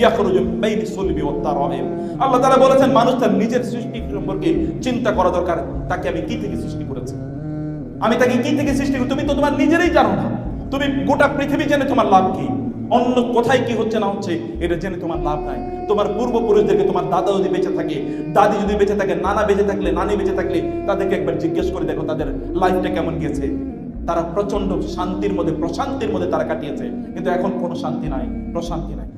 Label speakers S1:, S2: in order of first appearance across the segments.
S1: ইয়াখরুজু মিন বাইনি সুলবি ওয়াত তারাইব। আল্লাহ তাআলা বলেছেন মানুষ তার নিজের সৃষ্টি সম্পর্কে চিন্তা করা দরকার। তাকে আমি কি থেকে সৃষ্টি করেছি, আমি তাকে কি থেকে সৃষ্টি করি? তুমি তো তোমার নিজেরই জানো না। তুমি গোটা পৃথিবী জেনে তোমার লাভ কি? অন্য কোথায় কি হচ্ছে না হচ্ছে এটা জেনে তোমার লাভ নাই। তোমার পূর্বপুরুষদেরকে, তোমার দাদা যদি বেঁচে থাকে, দাদি যদি বেঁচে থাকে, নানা বেঁচে থাকলে, নানি বেঁচে থাকলে তাদেরকে একবার জিজ্ঞেস করে দেখো তাদের লাইফটা কেমন গেছে। তারা প্রচন্ড শান্তির মধ্যে, প্রশান্তির মধ্যে তারা কাটিয়েছে। কিন্তু এখন কোনো শান্তি নাই, প্রশান্তি নাই,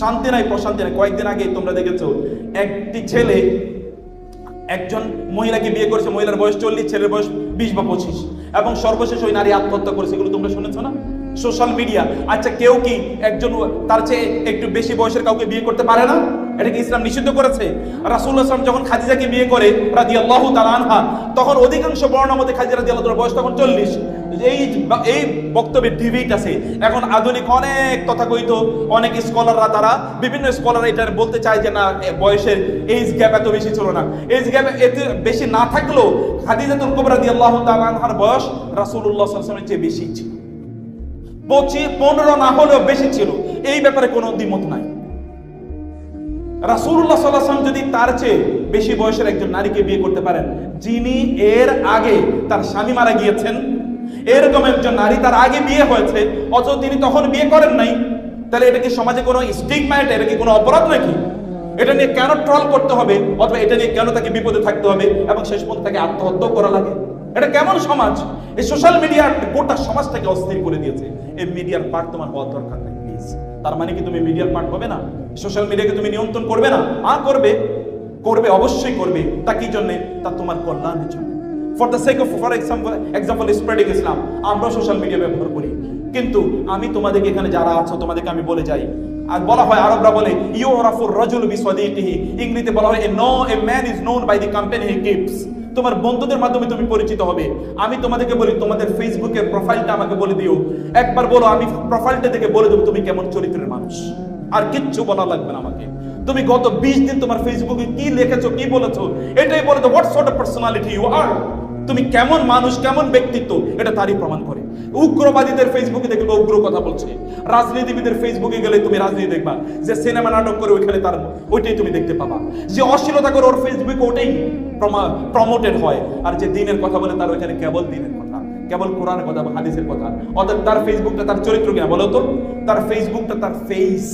S1: শান্তি নাই, প্রশান্তি নাই। কয়েকদিন আগে তোমরা দেখেছো একটি ছেলে একজন মহিলাকে বিয়ে করেছে, মহিলার বয়স 40, ছেলের বয়স 20 বা 25, এবং সর্বশেষ ওই নারী আত্মহত্যা করেছে। এগুলো তোমরা শুনেছো না সোশ্যাল মিডিয়া? আচ্ছা, কেউ কি একজন তার চেয়ে একটু বেশি বয়সের কাউকে বিয়ে করতে পারে না? এটা কি ইসলাম নিষিদ্ধ করেছে? রাসূলুল্লাহ সাল্লাল্লাহু আলাইহি ওয়াসাল্লাম যখন খাদিজাকে বিয়ে করে রাদিয়াল্লাহু তাআলা আনহা, তখন অধিকাংশ বর্ণনার মধ্যে খাদিজা রাদিয়াল্লাহু তাআলার বয়স তখন 40। এই বক্তব্যের ডিবেট আছে এখন। আধুনিক অনেক তথাকথিত অনেক স্কলাররা, তারা বিভিন্ন স্কলার এটা বলতে চায় যে না, বয়সের এজ গ্যাপ এত বেশি ছিল না। এজ গ্যাপ এত বেশি না থাকলেও খাদিজাতুল কুবরা রাদিয়াল্লাহু তাআলা আনহার বয়স রাসূলুল্লাহ সাল্লাল্লাহু আলাইহি ওয়াসাল্লামের চেয়ে বেশি ছিল। 15 না হলেও বেশি ছিল। এই ব্যাপারে কোনো দ্বিমত নাই। রাসূলুল্লাহ সাল্লাল্লাহু আলাইহি ওয়াসাল্লাম যদি তার চেয়ে বেশি বয়সের একজন নারীকে বিয়ে করতে পারেন, যিনি এর আগে তার স্বামী মারা গিয়েছেন, এরকম একজন নারী তার আগে বিয়ে হয়েছে অথচ তিনি তখন বিয়ে করেন নাই, তাহলে এটা কি সমাজে কোনো স্টিগমা? এটা কি কোনো অপরাধ নাকি? এটা নিয়ে কেন ট্রল করতে হবে, অথবা এটা নিয়ে কেন তাকে বিপদে থাকতে হবে এবং শেষ পর্যন্ত তাকে আত্মহত্যা করা লাগে? এটা কেমন সমাজ? এই সোশ্যাল মিডিয়া গোটা সমাজটাকে অস্থির করে দিয়েছে। এই মিডিয়ার পার্ট তোমার হওয়ার দরকার নাই প্লিজ। তার মানে কি তুমি মিডিয়ার পার্ট হবে না? সোশ্যাল মিডিয়াকে তুমি নিয়ন্ত্রণ করবে না? করবে, করবে, অবশ্যই করবে। তা কি জন্য? তা তোমার কল্যাণের জন্য। For the sake of, for example spreading Islam, আমরা সোশ্যাল মিডিয়া ব্যবহার করি। কিন্তু আমি তোমাদেরকে এখানে যারা আছো তোমাদেরকে আমি বলে যাই, আর বলা হয়, আরবরা বলে ইউরাফুর রাজুলু বিসাদিকিহি, ইংরেজিতে বলা হয় a man is known by the company he keeps. তোমার বন্ধুদের মাধ্যমে তুমি পরিচিত হবে। আমি তোমাদেরকে বলি, তোমাদের ফেসবুকের প্রোফাইলটা আমাকে বলে দিও, একবার বলো, আমি প্রোফাইলটা দেখে বলে দেবো তুমি কেমন চরিত্রের মানুষ। আর কিচ্ছু বলা লাগবে না আমাকে। তুমি গত 20 দিন তোমার ফেসবুকে কি লিখেছো, কি বলেছো, এটাই বলে দাও what sort of personality you are. তুমি কেমন মানুষ, কেমন ব্যক্তিত্ব, এটা তারই প্রমাণ করে। উগ্রবাদীদের ফেসবুকে দেখবে উগ্র কথা বলছে, রাজনীতিবিদের ফেসবুকে গেলে তুমি রাজনীতি দেখবা। যে সিনেমা নাটক করে ওইখানে তার ওইটাই তুমি দেখতে পাবা। যে অশ্লীলতা করে ওর ফেসবুকে ওটাই প্রমোটেড হয়। আর যে দিনের কথা বলে তার ওইখানে কেবল দিনের কথা, কেবল কোরআনের কথা, হাদিসের কথা। অর্থাৎ তার ফেসবুকটা তার চরিত্র কিনা বলো তো? তার ফেসবুকটা তার ফেস,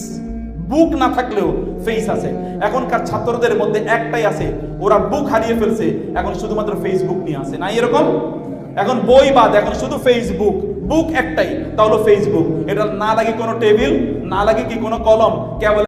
S1: বুক না থাকলেও ফেস আছে। এখনকার ছাত্রদের মধ্যে একটাই আছে, ওরা বুক হারিয়ে ফেলছে, এখন শুধুমাত্র ফেসবুক নিয়ে আসে না এরকম। এখন বই বাদ, এখন শুধু ফেসবুক। বুক একটাই, তা হলো ফেসবুক। এটা না লাগে কোনো টেবিল, না লাগে কি কোনো কলম, কেবল